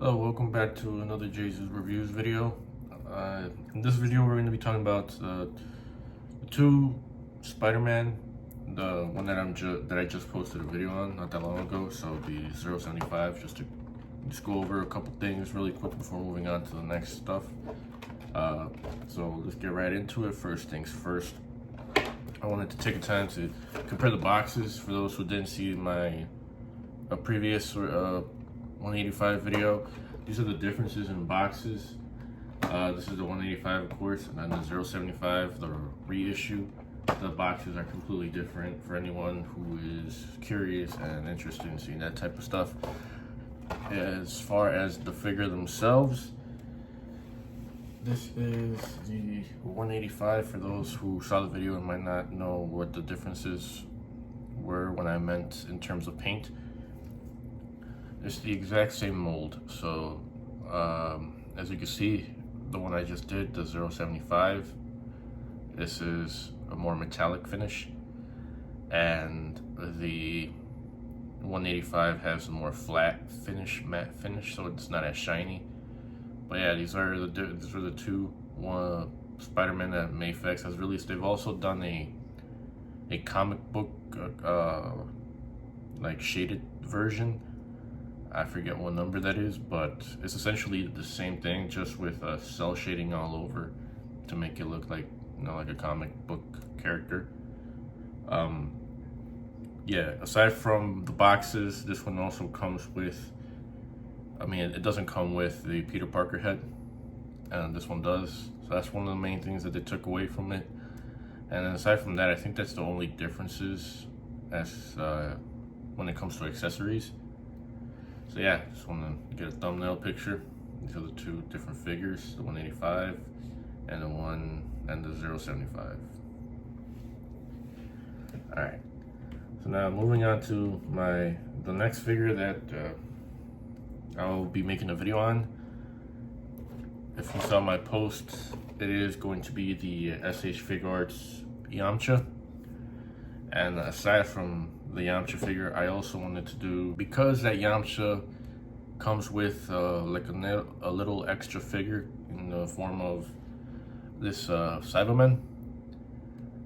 Hello, welcome back to another Jesus Reviews video. In this video, we're going to be talking about the two Spider-Man, the one that I just posted a video on not that long ago, so the 075, just to go over a couple things really quick before moving on to the next stuff. So let's get right into it. First things first, I wanted to take a time to compare the boxes for those who didn't see my previous 185 video. These are the differences in boxes. This is the 185, of course, and then the 075, the reissue. The boxes are completely different for anyone who is curious and interested in seeing that type of stuff. As far as the figure themselves, this is the 185 for those who saw the video and might not know what the differences were when I meant in terms of paint. It's the exact same mold. So as you can see, the one I just did, the 075, this is a more metallic finish, and the 185 has a more flat finish, matte finish, so it's not as shiny. But yeah, these are the two Spider-Man that Mafex has released. They've also done a comic book like shaded version. I forget what number that is, but it's essentially the same thing, just with cell shading all over to make it look like, you know, like a comic book character. Yeah, aside from the boxes, this one also comes with, I mean, it doesn't come with the Peter Parker head, and this one does. So that's one of the main things that they took away from it. And then aside from that, I think that's the only differences as when it comes to accessories. So yeah, just want to get a thumbnail picture. These are the two different figures, the 185 and the 075. All right. So now moving on to the next figure that I'll be making a video on. If you saw my post, it is going to be the SHF Yamcha. And aside from the Yamcha figure, I also wanted to do, because that Yamcha comes with like a little extra figure in the form of this Saibamen,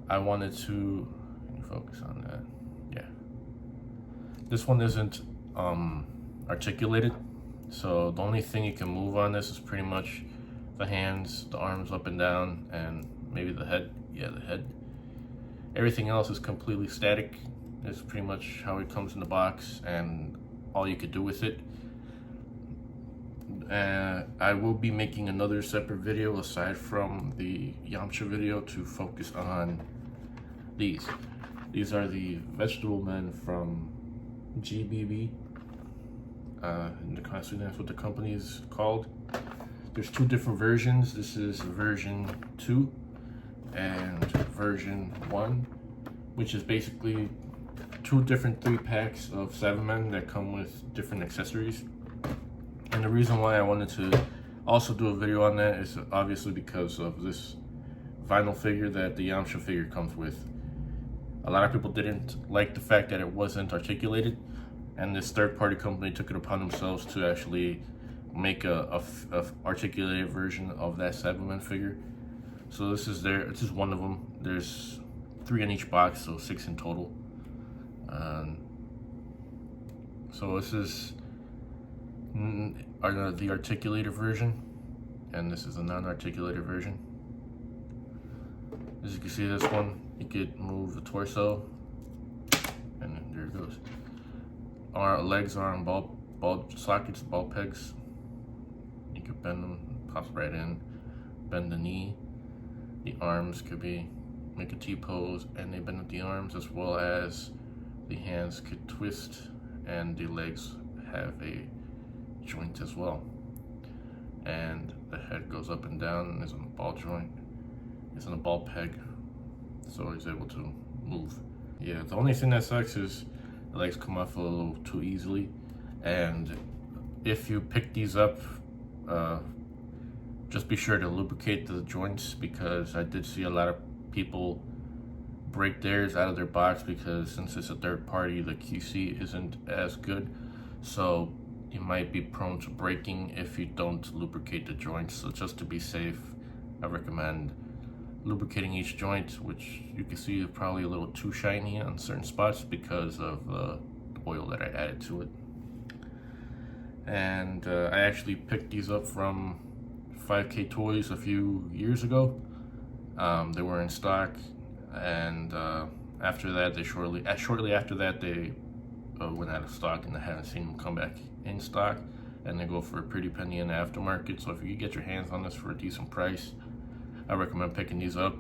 I wanted to focus on that. Yeah, this one isn't articulated, so the only thing you can move on this is pretty much the hands, the arms up and down, and maybe the head. Yeah, the head. Everything else is completely static. It's pretty much how it comes in the box and all you could do with it. I will be making another separate video aside from the Yamcha video to focus on these. These are the Vegetable Men from GBB. That's what the company is called. There's two different versions. This is version 2 and version 1, which is basically two different 3-packs of Saibamen that come with different accessories. And the reason why I wanted to also do a video on that is obviously because of this vinyl figure that the Yamcha figure comes with. A lot of people didn't like the fact that it wasn't articulated, and this third-party company took it upon themselves to actually make a articulated version of that Saibamen figure. So this is one of them. There's 3 in each box, so 6 in total. So this is the articulated version, and this is the non-articulated version. As you can see, this one, you could move the torso, and there it goes. Our legs are on ball sockets, ball pegs. You could bend them, pops right in. Bend the knee. The arms could be, make a T-pose, and they bend at the arms, as well as the hands could twist, and the legs have a joint as well. And the head goes up and down and is on a ball joint. It's on a ball peg, so he's able to move. Yeah, the only thing that sucks is the legs come off a little too easily. And if you pick these up, just be sure to lubricate the joints, because I did see a lot of people break theirs out of their box because since it's a third party, the QC isn't as good. So you might be prone to breaking if you don't lubricate the joints. So just to be safe, I recommend lubricating each joint, which you can see is probably a little too shiny on certain spots because of the oil that I added to it. And I actually picked these up from 5K Toys a few years ago. They were in stock, and after that, shortly after that, they went out of stock, and I haven't seen them come back in stock. And they go for a pretty penny in the aftermarket. So if you could get your hands on this for a decent price, I recommend picking these up.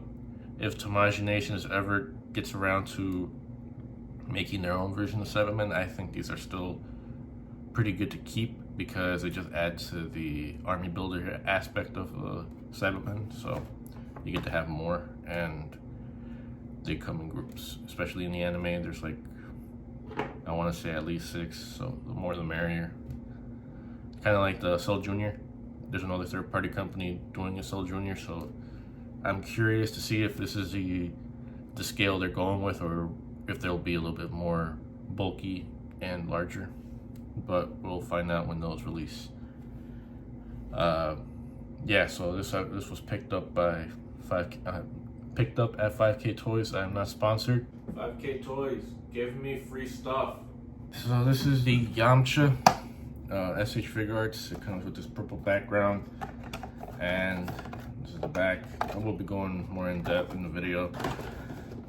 If Tamage Nation ever gets around to making their own version of Saibamen, I think these are still pretty good to keep because they just add to the army builder aspect of Saibamen. So you get to have more, and they come in groups, especially in the anime. There's like, I want to say at least 6, so the more the merrier. Kind of like the Cell Junior. There's another third-party company doing a Cell Junior, so I'm curious to see if this is the scale they're going with, or if they'll be a little bit more bulky and larger. But we'll find out when those release. Yeah, so this was picked up by picked up at 5K Toys. I'm not sponsored. 5K Toys, give me free stuff. So this is the Yamcha SH Figure Arts. It comes with this purple background, and this is the back. I will be going more in depth in the video.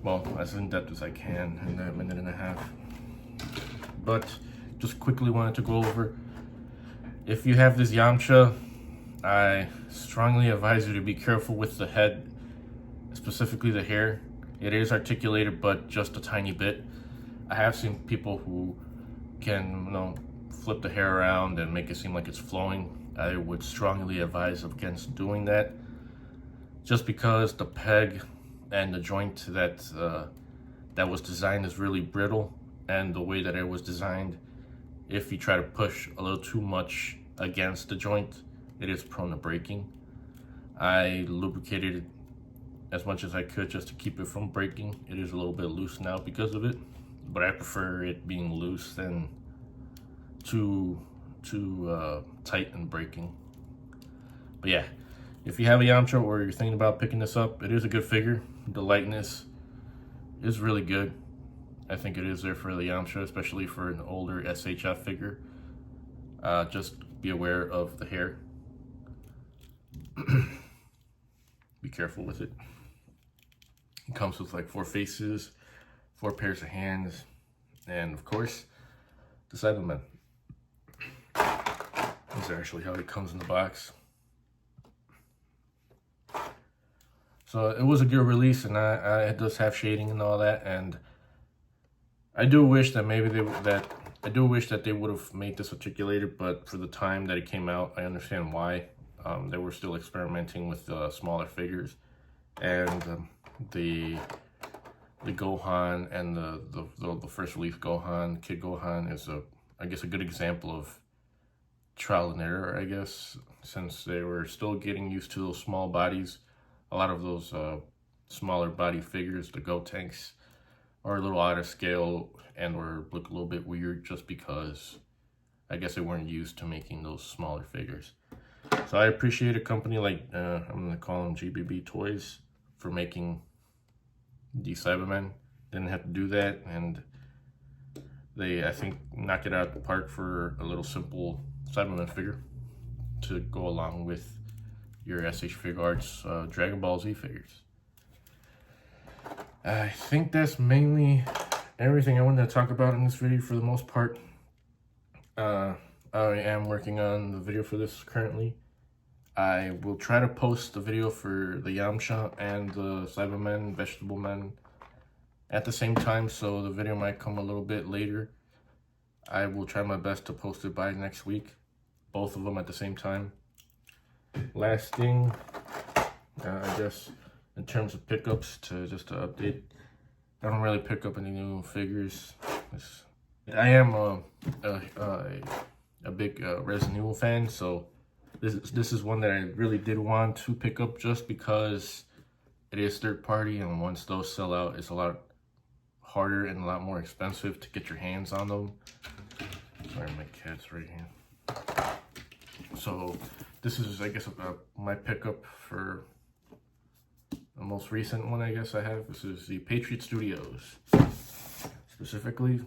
Well, as in depth as I can in a minute and a half. But just quickly wanted to go over, if you have this Yamcha, I strongly advise you to be careful with the head, specifically the hair. It is articulated, but just a tiny bit. I have seen people who can, flip the hair around and make it seem like it's flowing. I would strongly advise against doing that, just because the peg and the joint that was designed is really brittle, and the way that it was designed, if you try to push a little too much against the joint, it is prone to breaking. I lubricated it as much as I could just to keep it from breaking. It is a little bit loose now because of it, but I prefer it being loose than too tight and breaking. But yeah, if you have a Yamcha or you're thinking about picking this up, it is a good figure. The lightness is really good. I think it is there for the Yamcha, especially for an older SHF figure. Just be aware of the hair. Be careful with it. It comes with like 4 faces, 4 pairs of hands, and of course, the Saibamen. This is actually how it comes in the box. So it was a good release, and it does have shading and all that, and I do wish that they would have made this articulated, but for the time that it came out, I understand why. They were still experimenting with smaller figures, and the Gohan and the first release Gohan, Kid Gohan, is I guess a good example of trial and error, I guess, since they were still getting used to those small bodies. A lot of those smaller body figures, the Go Tanks, are a little out of scale and look a little bit weird just because I guess they weren't used to making those smaller figures. So I appreciate a company like, I'm gonna call them GBB Toys, for making the Saibamen. Didn't have to do that, and they, I think, knocked it out of the park for a little simple Saibamen figure to go along with your SH Figure Arts Dragon Ball Z figures. I think that's mainly everything I wanted to talk about in this video for the most part. I am working on the video for this currently. I will try to post the video for the Yamcha and the Saibamen, Vegetable Men at the same time, so the video might come a little bit later. I will try my best to post it by next week, both of them at the same time. Last thing, I guess, in terms of pickups, just to update, I don't really pick up any new figures. I am a big Resident Evil fan, so this is one that I really did want to pick up just because it is third party, and once those sell out, it's a lot harder and a lot more expensive to get your hands on them. Sorry, my cat's right here. So this is, I guess, my pickup for the most recent one, I guess I have. This is the Patriot Studios. Specifically,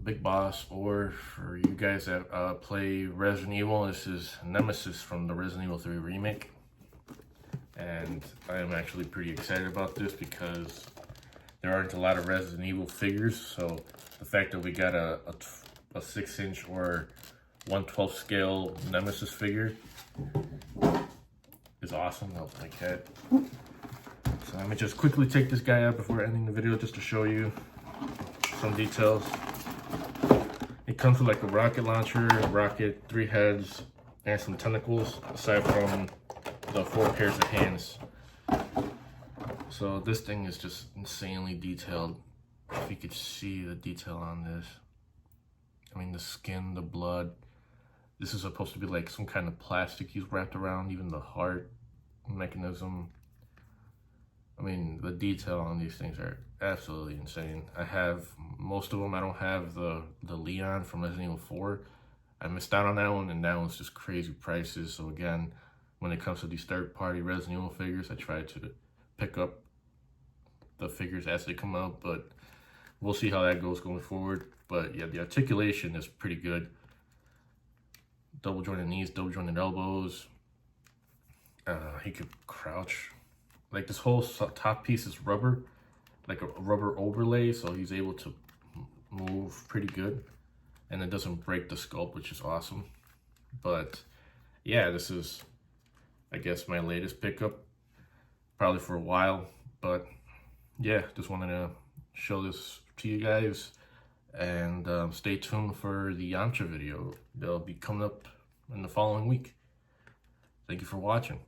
Big Boss, or for you guys that play Resident Evil, this is Nemesis from the Resident Evil 3 remake. And I am actually pretty excited about this because there aren't a lot of Resident Evil figures, so the fact that we got a 6-inch or 1/12 scale Nemesis figure is awesome. I like that. So let me just quickly take this guy out before ending the video, just to show you some details. It comes with like a rocket launcher, a rocket, 3 heads, and some tentacles, aside from the 4 pairs of hands. So this thing is just insanely detailed. If you could see the detail on this. I mean, the skin, the blood. This is supposed to be like some kind of plastic he's wrapped around, even the heart mechanism. I mean, the detail on these things are absolutely insane. I have most of them. I don't have the Leon from Resident Evil 4. I missed out on that one, and that one's just crazy prices. So again, when it comes to these third-party Resident Evil figures, I try to pick up the figures as they come out, but we'll see how that goes going forward. But yeah, the articulation is pretty good. Double jointed knees, double jointed elbows. He could crouch. Like, this whole top piece is rubber, like a rubber overlay, so he's able to move pretty good, and it doesn't break the sculpt, which is awesome. But yeah, this is, I guess, my latest pickup, probably for a while. But yeah, just wanted to show this to you guys, and stay tuned for the Yamcha video. They'll be coming up in the following week. Thank you for watching.